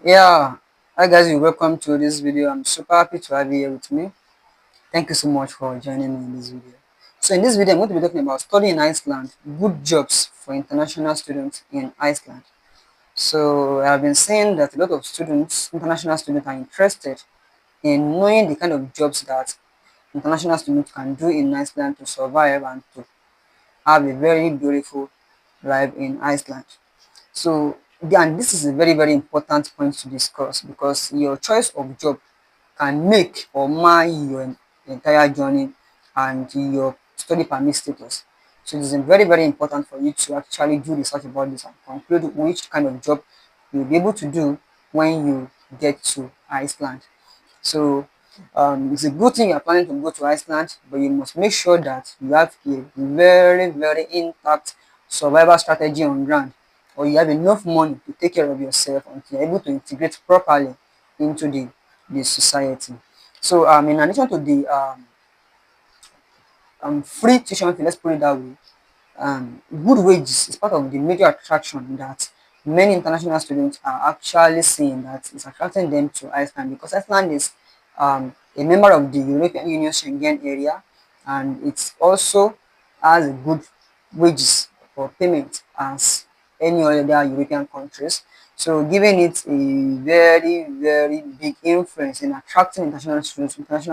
Yeah, hi guys, you're welcome to this video. I'm super happy to have you here with me. Thank you so much for joining me in this video. So in this video, I'm going to be talking about studying in Iceland, good jobs for international students in Iceland. So I've been seeing that a lot of students, international students, are interested in knowing the kind of jobs that international students can do in Iceland to survive and to have a very beautiful life in Iceland. So, and this is a very, very important point to discuss because your choice of job can make or mar your entire journey and your study permit status. So, it is very, very important for you to actually do research about this and conclude which kind of job you'll be able to do when you get to Iceland. So it's a good thing you're planning to go to Iceland, but you must make sure that you have a very, very intact survival strategy on ground, or you have enough money to take care of yourself until you're able to integrate properly into the society. So in addition to the free tuition fee, let's put it that way, good wages is part of the major attraction that many international students are actually seeing that is attracting them to Iceland because Iceland is a member of the European Union Schengen area, and it also has a good wages for payment as any other European countries. So giving it a very, very big influence in attracting international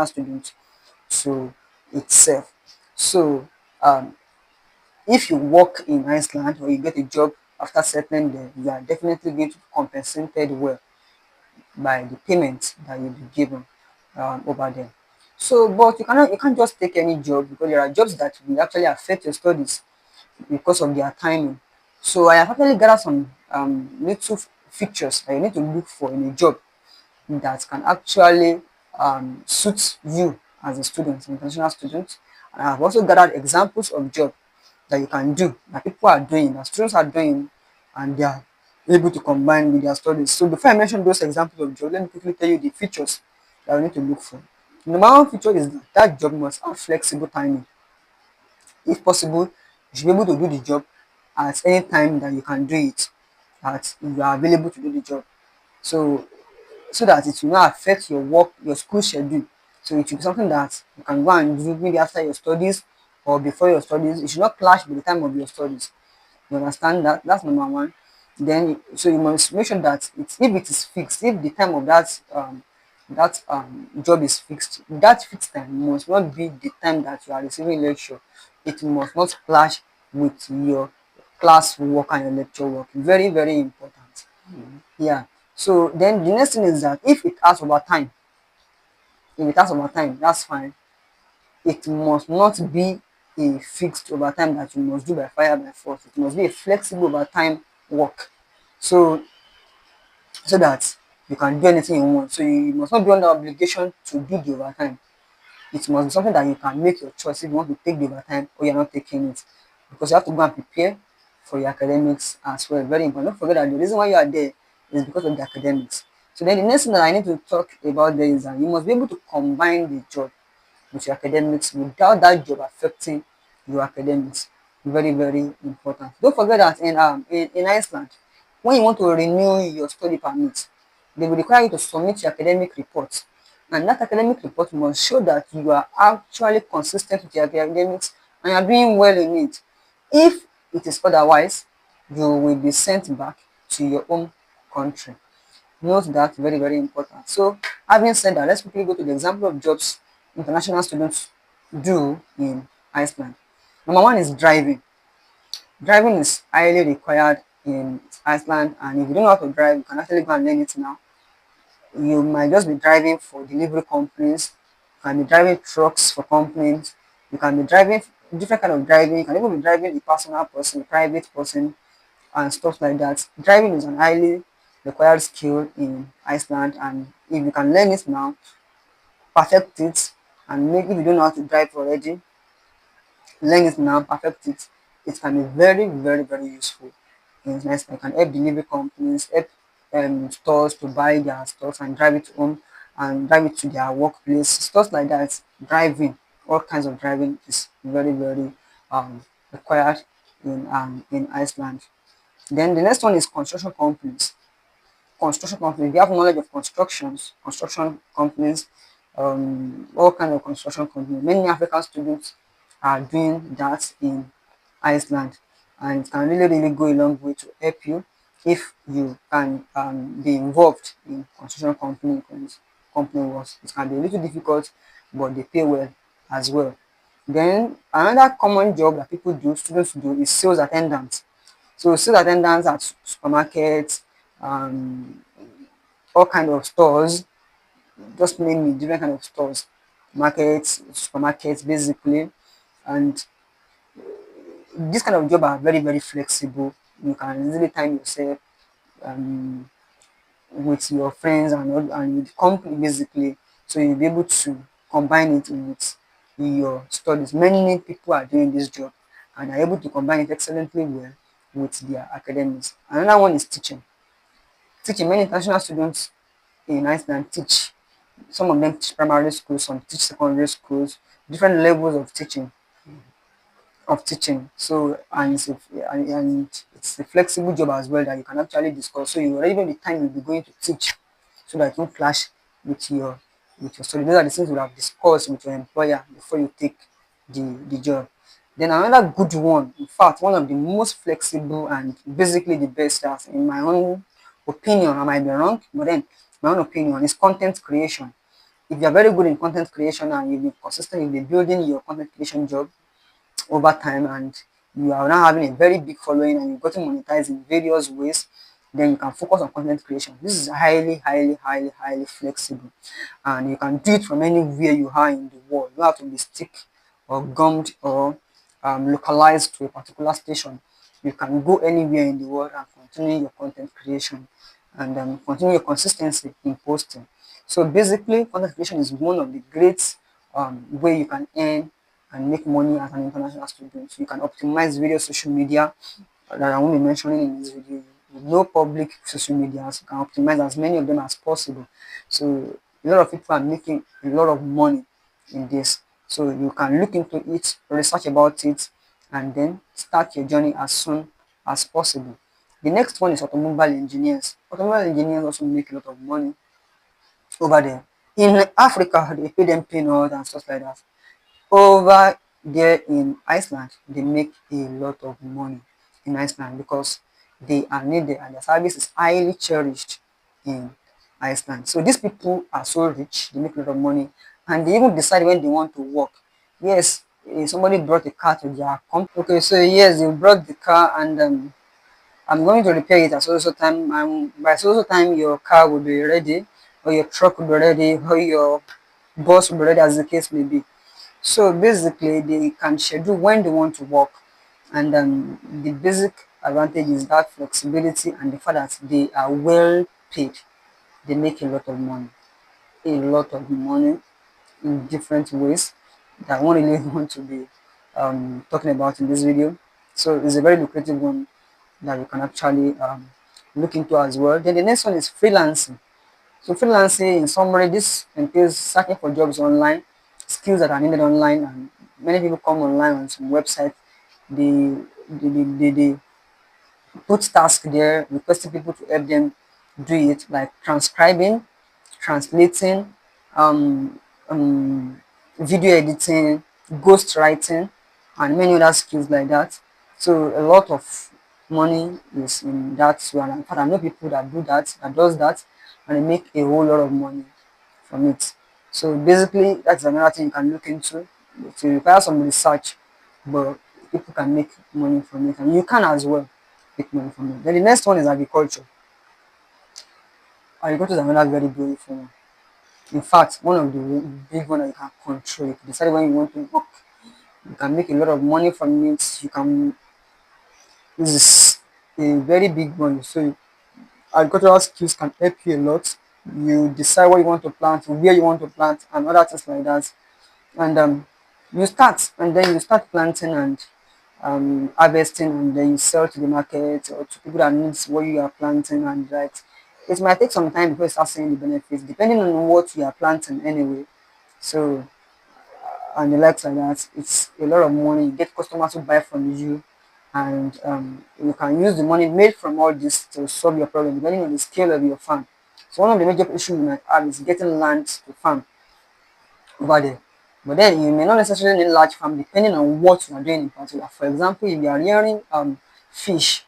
students to itself. So um, if you work in Iceland or you get a job after settling there, you are definitely going to be compensated well by the payment that you'll be given over there. So, but you can't just take any job because there are jobs that will actually affect your studies because of their timing. So I have actually gathered some little features that you need to look for in a job that can actually suit you as a student, international student. And I've also gathered examples of jobs that you can do, that people are doing, that students are doing, and they are able to combine with their studies. So before I mention those examples of jobs, let me quickly tell you the features that we need to look for. The number one feature is that that job must have flexible timing. If possible, you should be able to do the job at any time that you can do it, that you are available to do the job. So that it will not affect your work, your school schedule. So it should be something that you can go and do maybe after your studies or before your studies. It should not clash with the time of your studies. You understand that? That's number one. Then so you must make sure that if it is fixed, if the time of that job is fixed, that fixed time must not be the time that you are receiving lecture. It must not clash with your class work and your lecture work. Very, very important. Yeah. So then the next thing is that if it has overtime, that's fine. It must not be a fixed overtime that you must do by fire by force. It must be a flexible overtime work. So that you can do anything you want. So you must not be under obligation to do the overtime. It must be something that you can make your choice if you want to take the overtime or you're not taking it. Because you have to go and prepare for your academics as well. Very important. Don't forget that the reason why you are there is because of the academics. So then the next thing that I need to talk about there is that you must be able to combine the job with your academics without that job affecting your academics. Very, very important. Don't forget that in Iceland, when you want to renew your study permit, they will require you to submit your academic report. And that academic report must show that you are actually consistent with your academics and you are doing well in it. If it is otherwise, you will be sent back to your own country. Note that, very, very important. So, having said that, let's quickly go to the example of jobs international students do in Iceland. Number one is driving. Driving is highly required in Iceland, and if you don't know how to drive, you can actually go and learn it now. You might just be driving for delivery companies, you can be driving trucks for companies, you can be driving different kind of driving, you can even be driving a personal person, a private person, and stuff like that. Driving is an highly required skill in Iceland, and if you can learn it now, perfect it, and maybe if you don't know how to drive already, learn it now, perfect it. It can be very, very, very useful. It's nice. It can help delivery companies, help stores to buy their stores and drive it home and drive it to their workplace. Stuff like that. Driving, all kinds of driving is very, very required in Iceland. Then the next one is construction companies. construction companies. They have knowledge of construction companies, all kind of construction companies. Many African students are doing that in Iceland, and it can really go a long way to help you if you can be involved in construction company works. It can be a little difficult, but they pay well as well. Then another common job that students do, is sales attendants. So sales attendants at supermarkets, um, all kind of stores, just name it, different kind of stores, markets, supermarkets, basically. And this kind of job are very flexible. You can easily time yourself um, with your friends and with the company, basically. So you'll be able to combine it with your studies. Many people are doing this job and are able to combine it excellently well with their academics. Another one is teaching. Teaching, many international students in Iceland teach. Some of them teach primary schools, some teach secondary schools, different levels of teaching. So and it's a flexible job as well that you can actually discuss. So you already know the time you'll be going to teach, so that it won't clash with your study. Those are the things you have discussed with your employer before you take the job. Then another good one, in fact, one of the most flexible and basically the best, as in my own opinion, I might be wrong, but then my own opinion is content creation. If you are very good in content creation and you've been consistent, you've been building your content creation job over time, and you are now having a very big following and you've gotten monetized in various ways, then you can focus on content creation. This is highly flexible, and you can do it from anywhere you are in the world. You don't have to be stick or gummed or localized to a particular station. You can go anywhere in the world and continue your content creation, and continue your consistency in posting. So basically, content creation is one of the great way you can earn and make money as an international student. So you can optimize various social media that I won't be mentioning in this video. You know, public social medias, you can optimize as many of them as possible. So a lot of people are making a lot of money in this. So you can look into it, research about it, and then start your journey as soon as possible. The next one is automobile engineers. Automobile engineers also make a lot of money over there. In Africa, they pay them peanuts and stuff like that. Over there in Iceland, they make a lot of money in Iceland because they are needed and their service is highly cherished in Iceland. So these people are so rich, they make a lot of money, and they even decide when they want to work. Yes, somebody brought a car to their company. Okay, so yes, they brought the car, and I'm going to repair it at so time. By so time, your car will be ready, or your truck will be ready, or your bus will be ready, as the case may be. So basically, they can schedule when they want to work, and the basic advantage is that flexibility and the fact that they are well paid. They make a lot of money in different ways that I won't really want to be talking about in this video. So it's a very lucrative one that you can actually look into as well. Then the next one is freelancing. So freelancing, in summary, this entails searching for jobs online, skills that are needed online, and many people come online on some website. They put tasks there, requesting people to help them do it, like transcribing, translating, um, um, video editing, ghost writing, and many other skills like that. So a lot of money is in that. So, and in fact, I know people that do that, that does that, and they make a whole lot of money from it. So basically, that's another thing you can look into. It will require some research, but people can make money from it, and you can as well make money from it. Then the next one is agriculture. Agriculture is another very beautiful one. In fact, one of the big one that you can control. You can decide when you want to work. You can make a lot of money from it. You can. This is a very big one. So agricultural skills can help you a lot. You decide what you want to plant, where you want to plant, and other things like that. And you start, and then you start planting and harvesting, and then you sell to the market or to people that needs what you are planting. And right, it might take some time before you start seeing the benefits, depending on what you are planting anyway. So and the likes like that, it's a lot of money. You get customers who buy from you, and you can use the money made from all this to solve your problem depending on the scale of your farm. So one of the major issues you might have is getting land to farm over there. But then you may not necessarily need large farm depending on what you are doing in particular. For example, if you are rearing fish,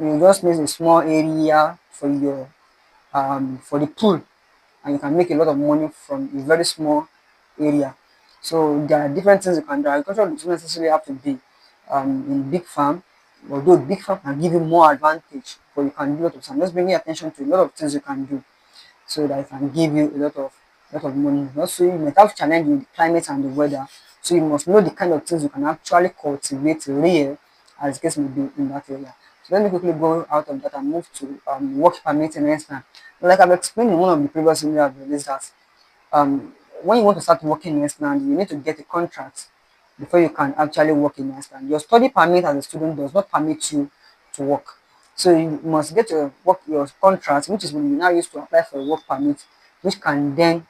you just need a small area for the pool, and you can make a lot of money from a very small area. So there are different things you can do. Agriculture doesn't necessarily have to be in big farm, although big farm can give you more advantage, but you can do a lot of. So I'm just bringing attention to a lot of things you can do so that it can give you a lot of money. Also, you might have challenge with the climate and the weather, so you must know the kind of things you can actually cultivate real, as the case may be in that area. So let me quickly go out of that and move to work permit in Iceland. Like I've explained in one of the previous videos I've released that um, when you want to start working in Iceland, you need to get a contract before you can actually work in Iceland. Your study permit as a student does not permit you to work. So you must get your contract, which is when you now use to apply for a work permit, which can then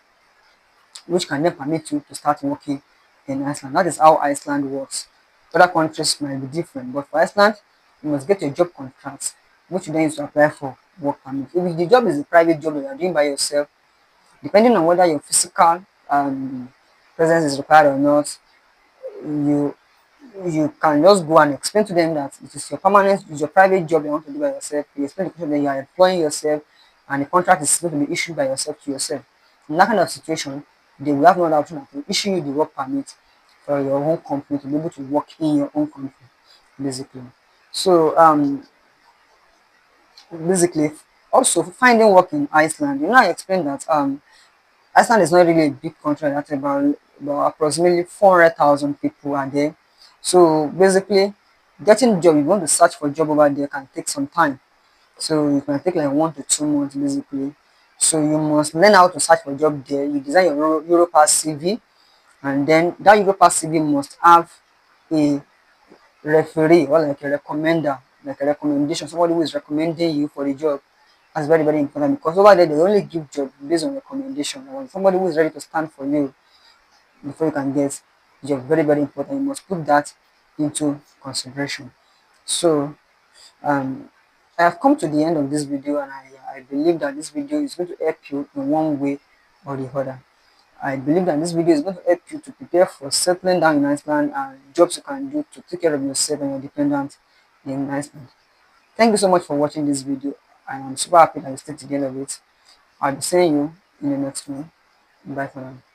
permit you to start working in Iceland. That is how Iceland works. Other countries might be different, but for Iceland, you must get a job contract, which you then use to apply for work permit. If the job is a private job that you are doing by yourself, depending on whether your physical presence is required or not, you you can just go and explain to them that it is your permanent, it's your private job you want to do by yourself. You explain the question that you are employing yourself, and the contract is going to be issued by yourself to yourself. In that kind of situation, they will have no other option than to issue you the work permit for your own company to be able to work in your own country, basically. So basically, also finding work in Iceland. I explained that Iceland is not really a big country. That's about approximately 400,000 people are there. So basically, getting job, you want to search for job over there can take some time. So it can take like 1 to 2 months basically. So you must learn how to search for job there. You design your Europass CV, and then that Europass CV must have a referee or like a recommender, like a recommendation, somebody who is recommending you for the job. That's very, very important because over there they only give job based on recommendation or somebody who is ready to stand for you before you can get job. Very, very important. You must put that into consideration. So um, I have come to the end of this video, and I believe that this video is going to help you in one way or the other. I believe that this video is going to help you to prepare for settling down in Iceland and jobs you can do to take care of yourself and your dependents in Iceland. Thank you so much for watching this video. I am super happy that you stayed to the end of it. I'll be seeing you in the next one. Bye for now.